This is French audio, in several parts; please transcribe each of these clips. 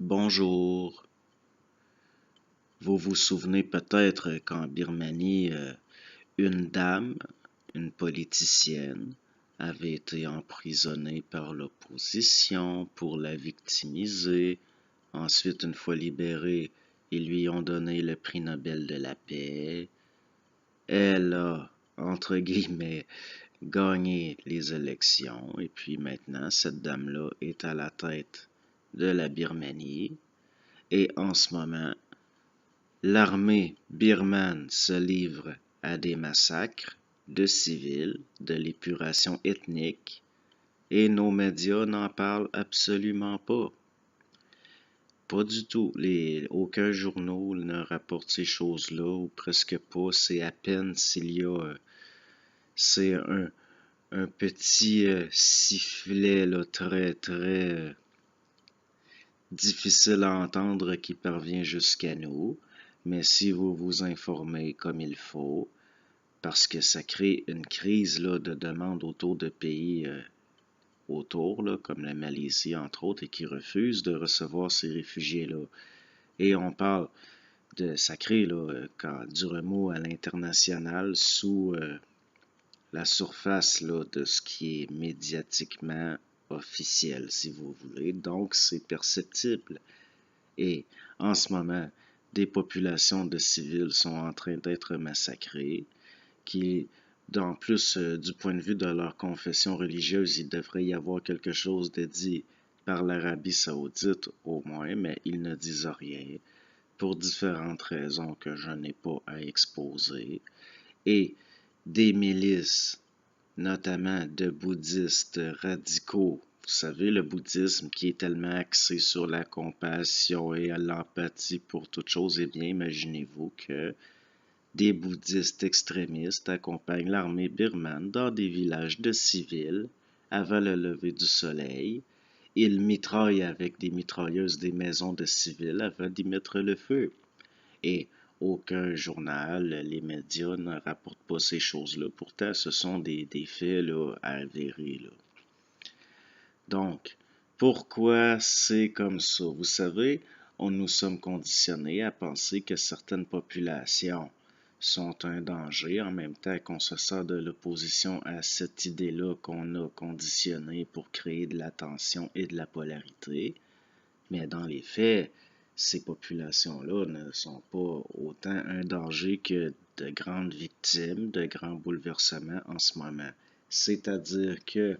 Bonjour. Vous vous souvenez peut-être qu'en Birmanie, une dame, une politicienne, avait été emprisonnée par l'opposition pour la victimiser. Ensuite, une fois libérée, ils lui ont donné le prix Nobel de la paix. Elle a, entre guillemets, gagné les élections. Et puis maintenant, cette dame-là est à la tête de la Birmanie. Et en ce moment, l'armée birmane se livre à des massacres de civils, de l'épuration ethnique, et nos médias n'en parlent absolument pas. Pas du tout. Aucun journal ne rapporte ces choses-là, ou presque pas. C'est à peine s'il y a... c'est un petit sifflet là, très, très difficile à entendre qui parvient jusqu'à nous. Mais si vous vous informez comme il faut, parce que ça crée une crise là, de demande autour de pays autour, là, comme la Malaisie entre autres, et qui refusent de recevoir ces réfugiés-là. Et on parle de ça crée là, du remous à l'international sous la surface là, de ce qui est médiatiquement officiel, si vous voulez. Donc, c'est perceptible. Et en ce moment, des populations de civils sont en train d'être massacrées, qui, en plus du point de vue de leur confession religieuse, il devrait y avoir quelque chose de dit par l'Arabie saoudite au moins, mais ils ne disent rien, pour différentes raisons que je n'ai pas à exposer, et des milices, notamment de bouddhistes radicaux. Vous savez, le bouddhisme qui est tellement axé sur la compassion et l'empathie pour toute chose, eh bien, imaginez-vous que des bouddhistes extrémistes accompagnent l'armée birmane dans des villages de civils avant le lever du soleil. Ils mitraillent avec des mitrailleuses des maisons de civils avant d'y mettre le feu. Et aucun journal, les médias ne rapportent pas ces choses-là. Pourtant, ce sont des faits là, avérés. Là. Donc, pourquoi c'est comme ça? Vous savez, nous sommes conditionnés à penser que certaines populations sont un danger en même temps qu'on se sert de l'opposition à cette idée-là qu'on a conditionnée pour créer de la tension et de la polarité. Mais dans les faits, ces populations-là ne sont pas autant un danger que de grandes victimes, de grands bouleversements en ce moment. C'est-à-dire que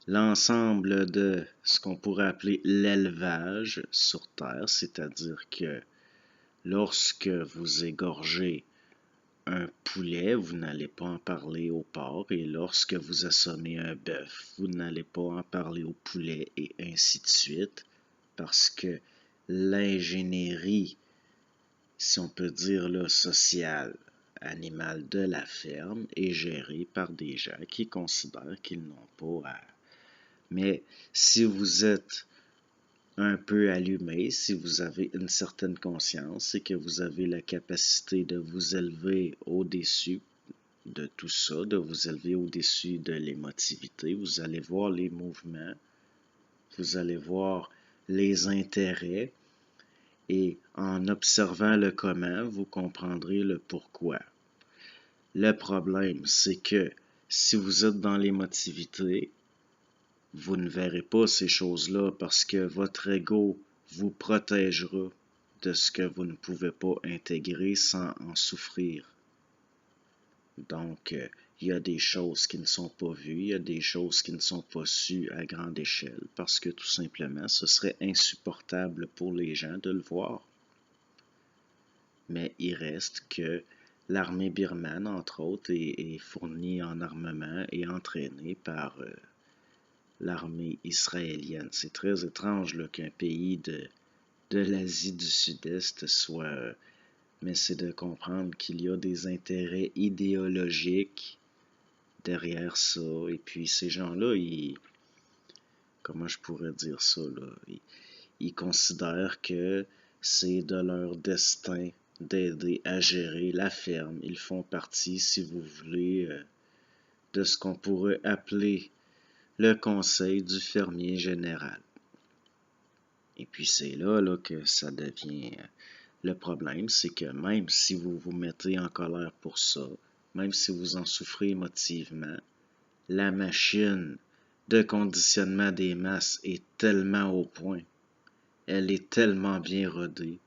l'ensemble de ce qu'on pourrait appeler l'élevage sur Terre, c'est-à-dire que lorsque vous égorgez un poulet, vous n'allez pas en parler au porc, et lorsque vous assommez un bœuf, vous n'allez pas en parler au poulet, et ainsi de suite, parce que l'ingénierie, si on peut dire là, sociale, animale de la ferme, est gérée par des gens qui considèrent qu'ils n'ont pas à... Mais si vous êtes un peu allumé, si vous avez une certaine conscience et que vous avez la capacité de vous élever au-dessus de tout ça, de vous élever au-dessus de l'émotivité, vous allez voir les mouvements, vous allez voir les intérêts, et en observant le comment, vous comprendrez le pourquoi. Le problème, c'est que si vous êtes dans l'émotivité, vous ne verrez pas ces choses-là parce que votre ego vous protégera de ce que vous ne pouvez pas intégrer sans en souffrir. Donc, il y a des choses qui ne sont pas vues, il y a des choses qui ne sont pas sues à grande échelle parce que tout simplement, ce serait insupportable pour les gens de le voir. Mais il reste que l'armée birmane, entre autres, est fournie en armement et entraînée par l'armée israélienne. C'est très étrange qu'un pays de l'Asie du Sud-Est soit... mais c'est de comprendre qu'il y a des intérêts idéologiques derrière ça. Et puis ces gens-là, comment je pourrais dire ça, là? Ils considèrent que c'est de leur destin d'aider à gérer la ferme. Ils font partie, si vous voulez, de ce qu'on pourrait appeler le conseil du fermier général. Et puis c'est là que ça devient le problème, c'est que même si vous vous mettez en colère pour ça, même si vous en souffrez émotivement, la machine de conditionnement des masses est tellement au point, elle est tellement bien rodée,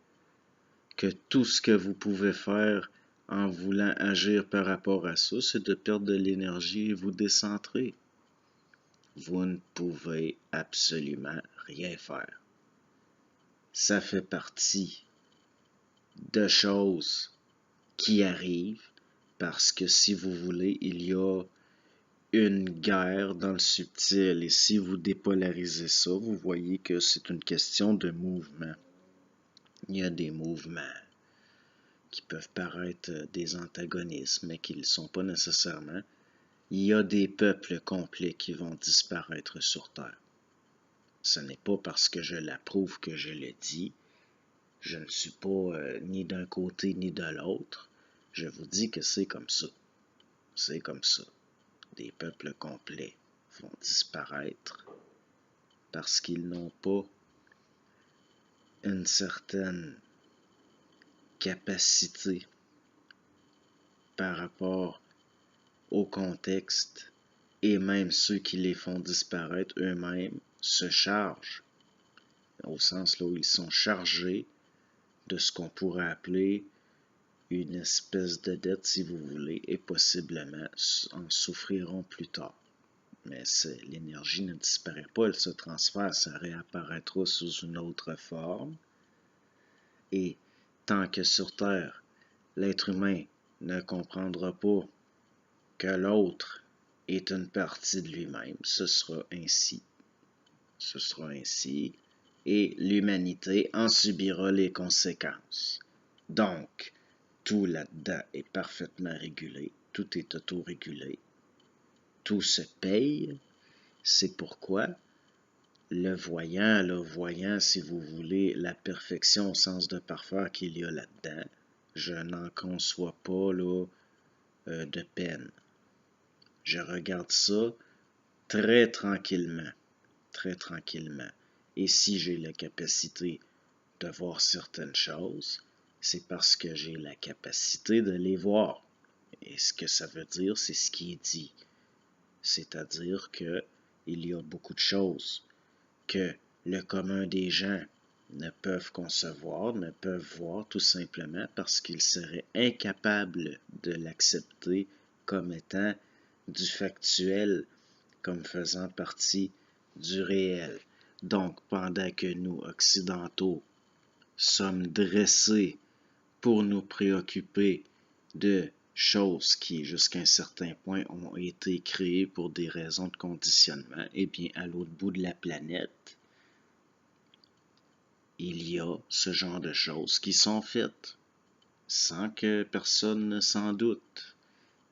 que tout ce que vous pouvez faire en voulant agir par rapport à ça, c'est de perdre de l'énergie et vous décentrer. Vous ne pouvez absolument rien faire. Ça fait partie de choses qui arrivent parce que si vous voulez, il y a une guerre dans le subtil et si vous dépolarisez ça, vous voyez que c'est une question de mouvement. Il y a des mouvements qui peuvent paraître des antagonismes, mais qui ne le sont pas nécessairement. Il y a des peuples complets qui vont disparaître sur Terre. Ce n'est pas parce que je l'approuve que je le dis. Je ne suis pas ni d'un côté ni de l'autre. Je vous dis que c'est comme ça. C'est comme ça. Des peuples complets vont disparaître parce qu'ils n'ont pas une certaine capacité par rapport au contexte et même ceux qui les font disparaître eux-mêmes se chargent, au sens là où ils sont chargés de ce qu'on pourrait appeler une espèce de dette si vous voulez et possiblement en souffriront plus tard. Mais l'énergie ne disparaît pas, elle se transfère, ça réapparaîtra sous une autre forme. Et tant que sur Terre, l'être humain ne comprendra pas que l'autre est une partie de lui-même, ce sera ainsi. Ce sera ainsi. Et l'humanité en subira les conséquences. Donc, tout là-dedans est parfaitement régulé, tout est autorégulé, tout se paye. C'est pourquoi le voyant, si vous voulez, la perfection au sens de parfaire qu'il y a là-dedans, je n'en conçois pas là, de peine. Je regarde ça très tranquillement, très tranquillement. Et si j'ai la capacité de voir certaines choses, c'est parce que j'ai la capacité de les voir. Et ce que ça veut dire, c'est ce qui est dit. C'est-à-dire que il y a beaucoup de choses que le commun des gens ne peuvent concevoir, ne peuvent voir tout simplement parce qu'ils seraient incapables de l'accepter comme étant du factuel, comme faisant partie du réel. Donc, pendant que nous, occidentaux, sommes dressés pour nous préoccuper de choses qui, jusqu'à un certain point, ont été créées pour des raisons de conditionnement, eh bien, à l'autre bout de la planète, il y a ce genre de choses qui sont faites sans que personne ne s'en doute.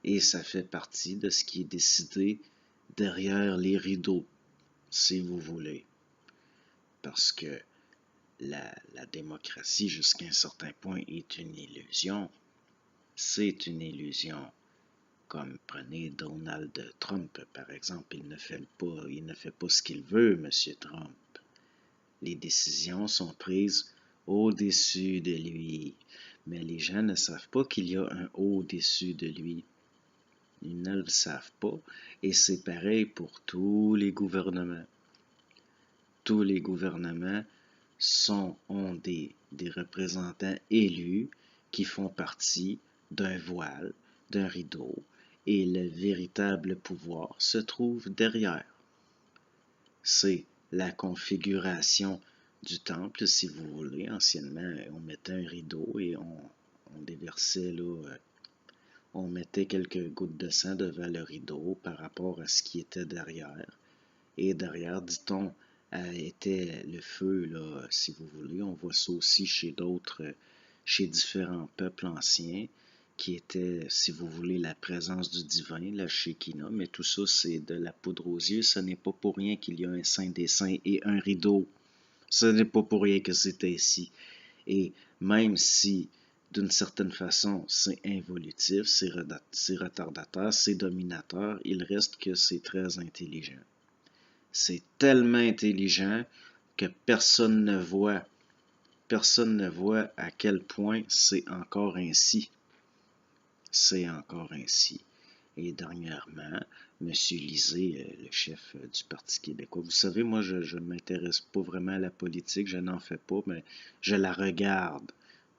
Et ça fait partie de ce qui est décidé derrière les rideaux, si vous voulez. Parce que la démocratie, jusqu'à un certain point, est une illusion. C'est une illusion. Comme prenez Donald Trump, par exemple, il ne fait pas ce qu'il veut, M. Trump. Les décisions sont prises au-dessus de lui. Mais les gens ne savent pas qu'il y a un au-dessus de lui. Ils ne le savent pas. Et c'est pareil pour tous les gouvernements. Tous les gouvernements ont des représentants élus qui font partie d'un voile, d'un rideau, et le véritable pouvoir se trouve derrière. C'est la configuration du temple, si vous voulez. Anciennement, on mettait un rideau et on déversait là, on mettait quelques gouttes de sang devant le rideau par rapport à ce qui était derrière. Et derrière, dit-on, était le feu, là, si vous voulez. On voit ça aussi chez différents peuples anciens, qui étaient, si vous voulez, la présence du divin, la Shekinah. Mais tout ça, c'est de la poudre aux yeux. Ce n'est pas pour rien qu'il y a un saint des saints et un rideau. Ce n'est pas pour rien que c'est ainsi. Et même si, d'une certaine façon, c'est involutif, c'est retardateur, c'est dominateur, il reste que c'est très intelligent. C'est tellement intelligent que personne ne voit. Personne ne voit à quel point c'est encore ainsi. C'est encore ainsi. Et dernièrement, M. Lisée, le chef du Parti québécois, vous savez, moi, je ne m'intéresse pas vraiment à la politique, je n'en fais pas, mais je la regarde.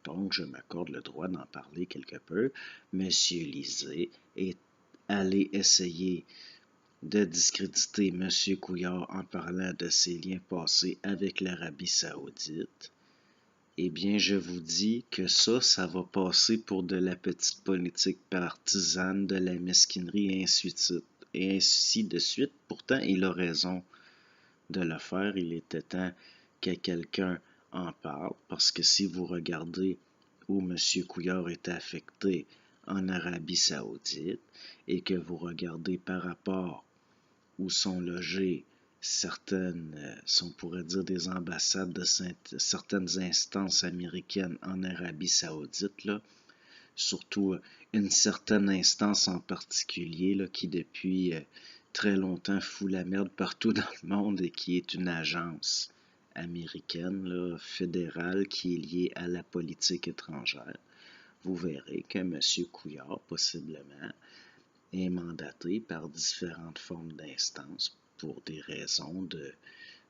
Donc, je m'accorde le droit d'en parler quelque peu. M. Lisée est allé essayer de discréditer M. Couillard en parlant de ses liens passés avec l'Arabie saoudite. Eh bien, je vous dis que ça va passer pour de la petite politique partisane, de la mesquinerie, et ainsi de suite. Pourtant, il a raison de le faire. Il était temps que quelqu'un en parle, parce que si vous regardez où M. Couillard était affecté en Arabie saoudite, et que vous regardez par rapport où sont logées certaines, si on pourrait dire des ambassades de certaines instances américaines en Arabie saoudite, là, surtout une certaine instance en particulier là, qui depuis très longtemps fout la merde partout dans le monde et qui est une agence américaine, là, fédérale, qui est liée à la politique étrangère. Vous verrez que M. Couillard, possiblement, est mandaté par différentes formes d'instances pour des raisons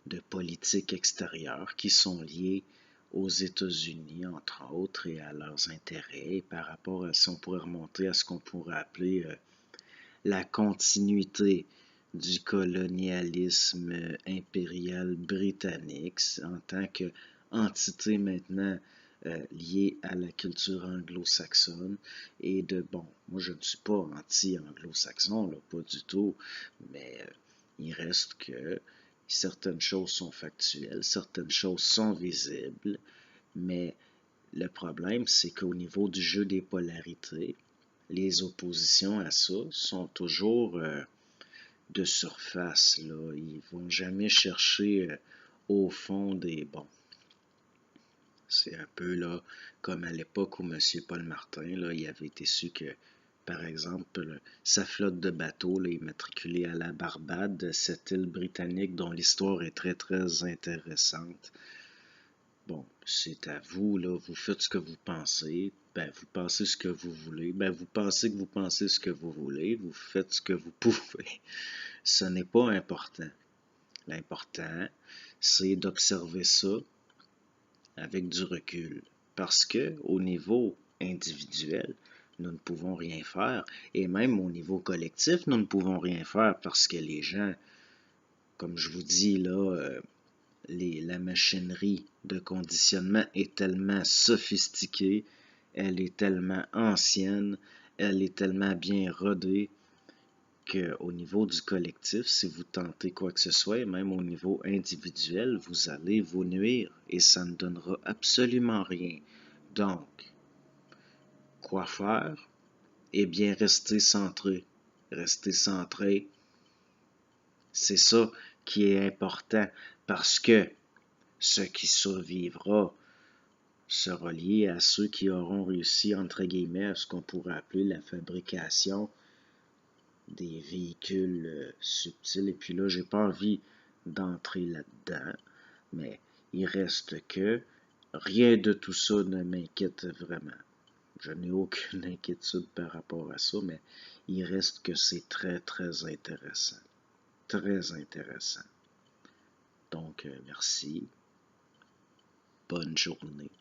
de politique extérieure qui sont liées aux États-Unis, entre autres, et à leurs intérêts, et par rapport à, si on pourrait remonter à ce qu'on pourrait appeler la continuité du colonialisme impérial britannique en tant qu'entité maintenant liée à la culture anglo-saxonne et de, bon, moi je ne suis pas anti-anglo-saxon, pas du tout, mais il reste que certaines choses sont factuelles, certaines choses sont visibles, mais le problème, c'est qu'au niveau du jeu des polarités, les oppositions à ça sont toujours de surface, là. Ils vont jamais chercher au fond des... Bon, c'est un peu là comme à l'époque où M. Paul Martin, là, il avait été su que, par exemple, sa flotte de bateaux là, est matriculée à la Barbade, cette île britannique dont l'histoire est très très intéressante. Bon, c'est à vous, là, vous faites ce que vous pensez, ben, vous pensez ce que vous voulez, ben, vous pensez que vous pensez ce que vous voulez, vous faites ce que vous pouvez. Ce n'est pas important. L'important, c'est d'observer ça avec du recul. Parce que au niveau individuel, nous ne pouvons rien faire. Et même au niveau collectif, nous ne pouvons rien faire parce que les gens, comme je vous dis là, la machinerie de conditionnement est tellement sophistiquée, elle est tellement ancienne, elle est tellement bien rodée qu'au niveau du collectif, si vous tentez quoi que ce soit, et même au niveau individuel, vous allez vous nuire et ça ne donnera absolument rien. Donc, quoi faire? Eh bien, rester centré. Rester centré, c'est ça qui est important parce que ce qui survivra sera lié à ceux qui auront réussi, entre guillemets, à ce qu'on pourrait appeler la fabrication des véhicules subtils. Et puis là, j'ai pas envie d'entrer là-dedans, mais il reste que rien de tout ça ne m'inquiète vraiment. Je n'ai aucune inquiétude par rapport à ça, mais il reste que c'est très, très intéressant. Très intéressant. Donc, merci. Bonne journée.